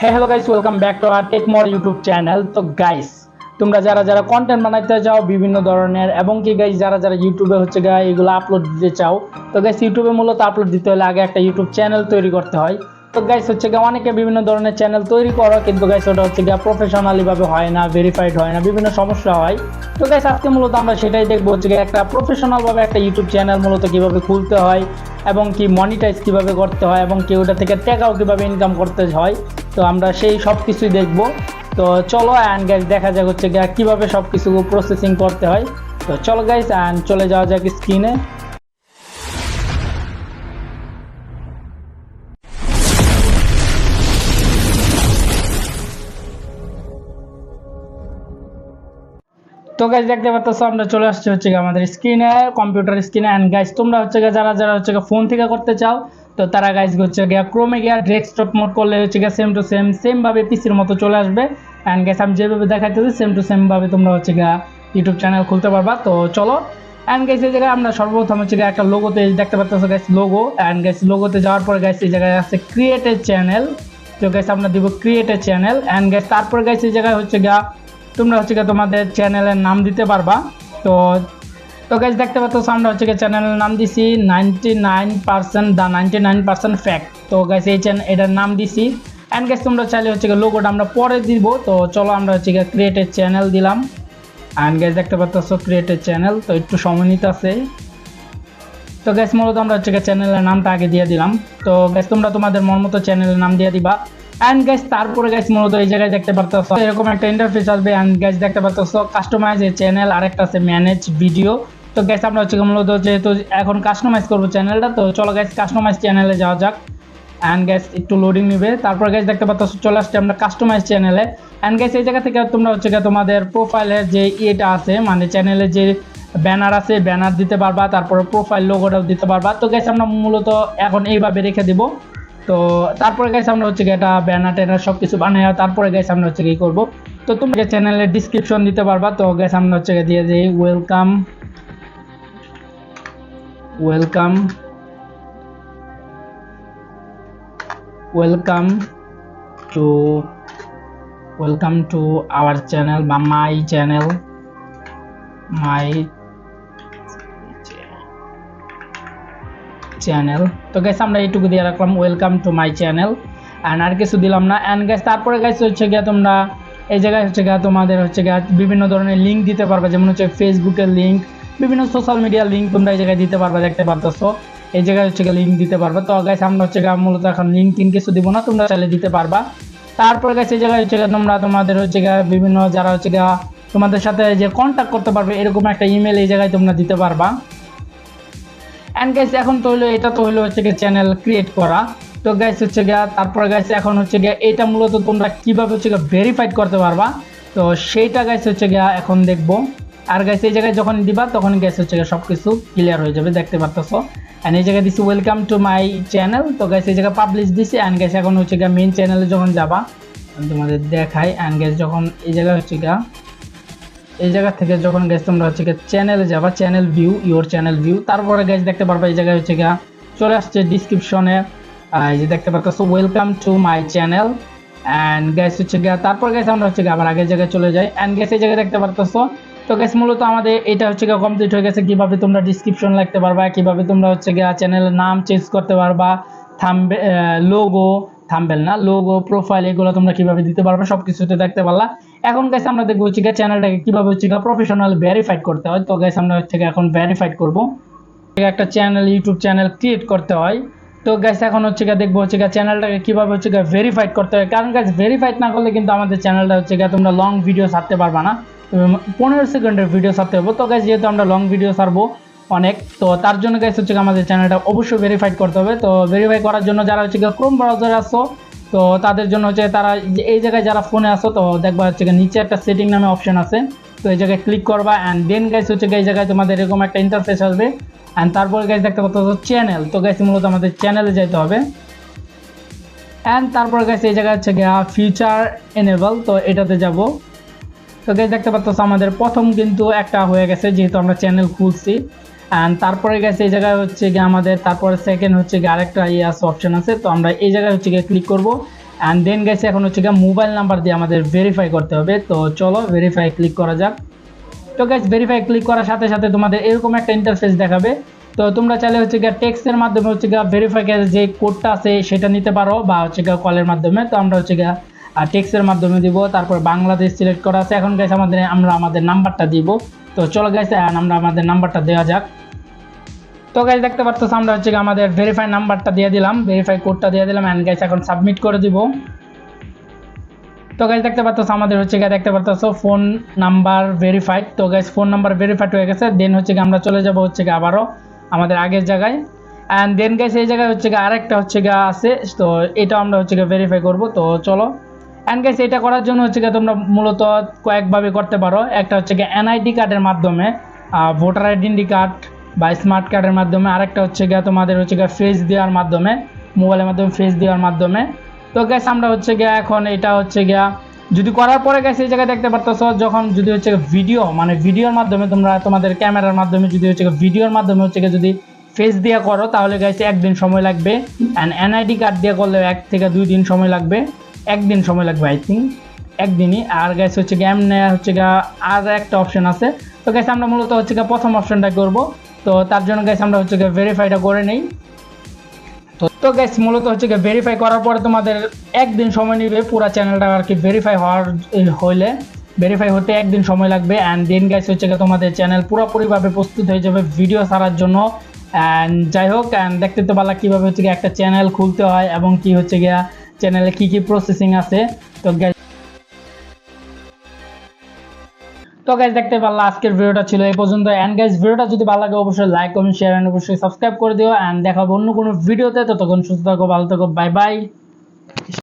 Hello guys, welcome back to our Techmore YouTube channel. तो guys তোমরা যারা যারা কন্টেন্ট বানাইতে চাও বিভিন্ন ধরনের এবং কি গাইস যারা যারা ইউটিউবে হচ্ছে গা এগুলো আপলোড দিতে চাও, তো গাইস ইউটিউবে মূলত আপলোড দিতে হলে আগে একটা ইউটিউব চ্যানেল তৈরি করতে হয়। তো গাইস হচ্ছে গা অনেকে বিভিন্ন ধরনের চ্যানেল তৈরি করো, কিন্তু গাইস ওটা হচ্ছে গা প্রফেশনালি ভাবে হয় না, ভেরিফাইড হয় না, বিভিন্ন সমস্যা হয়। তো গাইস আজকে মূলত আমরা সেটাই দেখবো হচ্ছে গা একটা প্রফেশনাল ভাবে একটা ইউটিউব চ্যানেল মূলত কিভাবে খুলতে হয় এবং কি মনিটাইজ কিভাবে করতে হয় এবং কি ওটা থেকে টাকাও কিভাবে ইনকাম করতে হয়। তো আমরা সেই সব কিছুই দেখবো। তো চলো অ্যান্ড গাইস দেখা যাক হচ্ছে গিয়ে কীভাবে সব কিছু প্রসেসিং করতে হয়। তো চলো গাইস অ্যান্ড চলে যাওয়া যাক স্ক্রিনে। তো গাইস দেখতে পাচ্ছ আমরা চলে আসছি হচ্ছে আমাদের স্ক্রিনে, কম্পিউটার স্ক্রিনে। অ্যান্ড গাইস তোমরা হচ্ছে যারা যারা হচ্ছে ফোন থেকে করতে চাও, তো তারা গাইস হচ্ছে গিয়া ক্রোমে গিয়া ডেস্কটপ মোড করলে হচ্ছে গিয়া সেম টু সেম ভাবে পিসির মতো চলে আসবে। অ্যান্ড গাইস আমি যেভাবে দেখাইতেছি সেম টু সেম ভাবে তোমরা হচ্ছে গিয়া ইউটিউব চ্যানেল খুলতে পারবা। তো চলো অ্যান্ড গাইস এই জায়গায় আমরা সর্বপ্রথম হচ্ছে গিয়া একটা লোগোতে দেখতে পাচ্ছ গাইস লোগো। অ্যান্ড গাইস লোগোতে যাওয়ার পরে গাইস এই জায়গায় আছে ক্রিয়েট এ চ্যানেল। তো গাইস আমরা দিব create a channel. And guys তারপর গাইস এই জায়গায় হচ্ছে গিয়া তোমরা হচ্ছে গিয়ে তোমাদের চ্যানেলের নাম দিতে পারবা। তো গাইস দেখতে পাচ্ছ আমরা হচ্ছে গিয়ে চ্যানেলের নাম দিছি 99% দা 99% ফ্যাক্ট। তো গাইস এটার নাম দিছি। অ্যান্ড গাইস তোমরা চাইলে হচ্ছে গিয়ে লোগোটা আমরা পরে দিব। তো চলো আমরা হচ্ছে গিয়ে ক্রিয়েট এ চ্যানেল দিলাম। অ্যান্ড গাইস দেখতে পাচ্ছ ক্রিয়েট এ চ্যানেল। তো একটু সময় নিতে আছে। তো গাইস মূলত আমরা হচ্ছে গিয়ে চ্যানেলের নামটা আগে দিয়ে দিলাম। তো গাইস তোমরা তোমাদের মন মতো চ্যানেলের নাম দিয়ে দিবা। অ্যান্ড গাইস তারপরে গাইস মূলত এই জায়গায় দেখতে পারতেছো এরকম একটা ইন্টারফেস আসবে। অ্যান্ড গাইস দেখতে পারতেছো কাস্টমাইজ এ চ্যানেল, আরেকটা আছে ম্যানেজ ভিডিও। তো গাইস আমরা হচ্ছে মূলত যেহেতু এখন কাস্টমাইজ করবো চ্যানেলটা, তো চলো গাইস কাস্টমাইজ চ্যানেলে যাওয়া যাক। অ্যান্ড গাইস একটু লোডিং নেবে। তারপর গাইস দেখতে পারতেছো চলে আসছে আমরা কাস্টমাইজ চ্যানেলে। অ্যান্ড গাইস এই জায়গা থেকে তোমরা হচ্ছে তোমাদের প্রোফাইলের যে এটা আছে, মানে চ্যানেলে যে ব্যানার আছে ব্যানার দিতে পারবা, তারপরে প্রোফাইল লোগোটাও দিতে পারবা। তো গাইস আমরা মূলত এখন এইভাবে রেখে দিব। তো তারপরে গাইস আমরা হচ্ছে এটা ব্যানার ট্যানার সব কিছু বানাই, তারপরে গাইস আমরা হচ্ছে কি করব, তো তোমরা চ্যানেলের ডিসক্রিপশন দিতে পারবা। তো গাইস আমরা হচ্ছে দিয়ে দিই welcome welcome welcome to our channel বা মাই চ্যানেল চ্যানেল। তো গাইস আমরা এইটুকু দিয়ে রাখলাম welcome to my channel. And আর কিছু দিলাম না। অ্যান্ড গাইস তারপরে গাইস হচ্ছে গিয়ে তোমরা এই জায়গায় হচ্ছে গিয়ে তোমাদের হচ্ছে গিয়ে বিভিন্ন ধরনের লিঙ্ক দিতে পারবে, যেমন হচ্ছে ফেসবুকের লিঙ্ক, বিভিন্ন সোশ্যাল মিডিয়ার লিঙ্ক তোমরা এই জায়গায় দিতে পারবে। দেখতে পারতেছো এই জায়গায় হচ্ছে গিয়ে লিঙ্ক দিতে পারবে। তো গাইস আমরা হচ্ছে গিয়ে মূলত এখন লিঙ্ক কিছু দিব না, তোমরা চাইলে দিতে পারবা। তারপরে গাইস এই জায়গায় হচ্ছে গিয়ে তোমরা তোমাদের হচ্ছে গিয়ে বিভিন্ন যারা হচ্ছে গিয়ে তোমাদের সাথে যে কন্ট্যাক্ট করতে পারবে এরকম একটা ইমেল এই জায়গায় তোমরা দিতে পারবা। অ্যান্ড গাইস এখন তো হলো এটা তো হলো হচ্ছে গিয়ে চ্যানেল ক্রিয়েট করা। তো গাইস হচ্ছে গিয়া তারপরে গাইস এখন হচ্ছে গিয়া এটা মূলত তোমরা কিভাবে হচ্ছে গিয়া ভেরিফাইড করতে পারবা, তো সেইটা গাইস হচ্ছে গিয়া এখন দেখবো। আর গাইস এই জায়গায় যখন দিবা তখন গাইস হচ্ছে গিয়া সব কিছু ক্লিয়ার হয়ে যাবে। দেখতে পারতেছো অ্যান্ড এই জায়গায় দিছি ওয়েলকাম টু মাই চ্যানেল। তো গাইস এই জায়গায় পাবলিশ দিছি। অ্যান্ড গাইস এখন হচ্ছে গিয়া মেইন চ্যানেলে যখন যাবা আমি তোমাদের দেখাই। অ্যান্ড গাইস যখন এই জায়গায় হচ্ছে গিয়া এই জায়গা থেকে যখন গাইস তোমরা হচ্ছে চ্যানেলে যাবা, channel view, your channel view, তারপরে গাইস দেখতে পারবা এই জায়গায় হচ্ছে গিয়া চলে আসছে ডিসক্রিপশনে এই যে দেখতে পাচ্ছ welcome to my channel. And guys হচ্ছে গিয়া তারপর গাইস আমরা হচ্ছে আবার আগের জায়গায় চলে যাই। অ্যান্ড গাইস এই জায়গায় দেখতে পাচ্ছ। তো গাইস মূলত আমাদের এটা হচ্ছে গিয়া কমপ্লিট হয়ে গেছে। কিভাবে তোমরা ডিসক্রিপশন লিখতে পারবা, কিভাবে তোমরা হচ্ছে গিয়া চ্যানেলের নাম চেঞ্জ করতে পারবা, লোগো প্রোফাইল এগুলো তোমরা কিভাবে দিতে পারবে সব কিছুতে দেখতে পারলা। এখন গাইস আমরা দেখবো হচ্ছে চ্যানেলটাকে কিভাবে হচ্ছে প্রফেশনাল ভেরিফাইড করতে হয়। তো গাইস আমরা হচ্ছে এখন ভেরিফাইড করব। একটা চ্যানেল ইউটিউব চ্যানেল ক্রিয়েট করতে হয়। তো গাইস এখন হচ্ছে দেখবো হচ্ছে চ্যানেলটাকে কিভাবে হচ্ছে ভেরিফাইড করতে হয়। কারণ গাইস ভেরিফাইড না করলে কিন্তু আমাদের চ্যানেলটা হচ্ছে তোমরা লং ভিডিও ছাড়তে পারবা না, 15 সেকেন্ডের ভিডিও ছাড়তে হবে। তো গাইস যেহেতু আমরা লং ভিডিও ছাড়বো অনেক, তো তার জন্য গাইস হচ্ছে আমাদের চ্যানেলটা অবশ্যই ভেরিফাইড করতে হবে। তো ভেরিফাই করার জন্য যারা হচ্ছে ক্রোম ব্রাউজারে আসো, তো তাদের জন্য হচ্ছে তারা এই জায়গায় যারা ফোনে আসো, তো দেখবা হচ্ছে নিচে একটা সেটিং নামে অপশন আছে, তো এই জায়গায় ক্লিক করবা। অ্যান্ড দেন গাইস হচ্ছে এই জায়গায় তোমাদের এরকম একটা ইন্টারফেস আসবে। অ্যান্ড তারপরে গাইস দেখতে পাচ্ছ চ্যানেল। তো গাইস মূলত আমাদের চ্যানেলে যেতে হবে। অ্যান্ড তারপরে গাইস এই জায়গায় হচ্ছে গিয়া ফিচার এনেবল, তো এটাতে যাব। তো গাইস দেখতে পাচ্ছ আমাদের প্রথম কিন্তু একটা হয়ে গেছে যেহেতু আমরা চ্যানেল খুলছি। এন্ড তারপরে গেছে এই জায়গায় হচ্ছে কি আমাদের তারপরে সেকেন্ড হচ্ছে কি আরেকটা আছে অপশন আছে, তো আমরা এই জায়গায় হচ্ছে কি ক্লিক করব। অ্যান্ড দেন গাইস এখন হচ্ছে গিয়ে মোবাইল নাম্বার দিয়ে আমাদের ভেরিফাই করতে হবে। তো চলো ভেরিফাই ক্লিক করা যাক। তো গাইস ভেরিফাই ক্লিক করার সাথে সাথে তোমাদের এরকম একটা ইন্টারফেস দেখাবে। তো তোমরা চাইলে হচ্ছে গিয়ে টেক্সটের মাধ্যমে হচ্ছে গিয়ে ভেরিফাই যে কোডটা আছে সেটা নিতে পারো, বা হচ্ছে গিয়ে কলের মাধ্যমে। তো আমরা হচ্ছে গিয়ে টেক্সটের মাধ্যমে দিব। তারপর বাংলাদেশ সিলেক্ট করা আছে। এখন গাইস আমরা আমাদের নাম্বারটা দিব। তো চলো গাইস আমরা আমাদের নাম্বারটা দেওয়া যাক। তো গাইস দেখতে পাচ্ছ আমরা হচ্ছে গিয়ে আমাদের ভেরিফাই নাম্বারটা দিয়ে দিলাম, ভেরিফাই কোডটা দিয়ে দিলাম, এন্ড গাইস এখন সাবমিট করে দিব। তো গাইস দেখতে পাচ্ছ আমাদের হচ্ছে গিয়ে দেখতে পাচ্ছ ফোন নাম্বার ভেরিফাইড। তো গাইস ফোন নাম্বার ভেরিফাইড হয়ে গেছে। দেন হচ্ছে গিয়ে আমরা চলে যাব হচ্ছে গিয়ে আবারও আমাদের আগের জায়গায়। অ্যান্ড দেন গাইস এই জায়গায় হচ্ছে গিয়ে আরেকটা হচ্ছে গিয়ে আছে, তো এটা আমরা হচ্ছে গিয়ে ভেরিফাই করব। তো চলো। অ্যান্ড গাইস এটা করার জন্য হচ্ছে গিয়ে তোমরা মূলত কয়েকভাবে করতে পারো। একটা হচ্ছে গিয়ে এনআইডি কার্ডের মাধ্যমে, ভোটার আইডেন্টি কার্ড বা স্মার্ট কার্ডের মাধ্যমে। আরেকটা হচ্ছে গিয়ে তোমাদের হচ্ছে গিয়ে ফেস দেওয়ার মাধ্যমে, মোবাইলের মাধ্যমে ফেস দেওয়ার মাধ্যমে। তো গাইস আমরা হচ্ছে গিয়ে এখন এটা হচ্ছে গিয়া যদি করার পরে গাইস এই জায়গায় দেখতে পারতেছো, যখন যদি হচ্ছে ভিডিও মানে ভিডিওর মাধ্যমে তোমরা তোমাদের ক্যামেরার মাধ্যমে যদি হচ্ছে ভিডিওর মাধ্যমে হচ্ছে যদি ফেস দিয়ে করো তাহলে গাইস একদিন সময় লাগবে। অ্যান্ড এনআইডি কার্ড দিয়ে করলে 1 থেকে 2 দিন সময় লাগবে, একদিন সময় লাগবে আই থিঙ্ক, একদিনই। আর গাইস হচ্ছে গেম নেওয়া হচ্ছে গিয়ে আর একটা অপশন আছে। তো গাইস আমরা মূলত হচ্ছে গিয়ে প্রথম অপশনটা করব। তো তার জন্য গাইস আমরা হচ্ছে গিয়ে ভেরিফাইটা করে নেই। তো গাইস মূলত হচ্ছে কি ভেরিফাই করার পরে তোমাদের একদিন সময় নেবে পুরো চ্যানেলটা আর কি ভেরিফাই হইলে, ভেরিফাই হতে একদিন সময় লাগবে। অ্যান্ড দেন গাইস হচ্ছে কি তোমাদের চ্যানেল পুরোপুরিভাবে প্রস্তুত হয়ে যাবে ভিডিও ছাড়ার জন্য। অ্যান্ড যাই হোক, অ্যান্ড দেখতে তো পারলা কীভাবে হচ্ছে কি একটা চ্যানেল খুলতে হয় এবং কি হচ্ছে গিয়া চ্যানেলে কী কী প্রসেসিং আছে। তো গাইস দেখতে পারলা আজকের ভিডিওটা ছিল এই পর্যন্ত। এন্ড গাইস ভিডিওটা যদি ভালো লাগে অবশ্যই লাইক কমেন্ট শেয়ার এন্ড অবশ্যই সাবস্ক্রাইব করে দিও। এন্ড দেখা হবে অন্য কোনো ভিডিওতে। ততক্ষণ সুস্থ থাকো, ভালো থাকো, বাই বাই।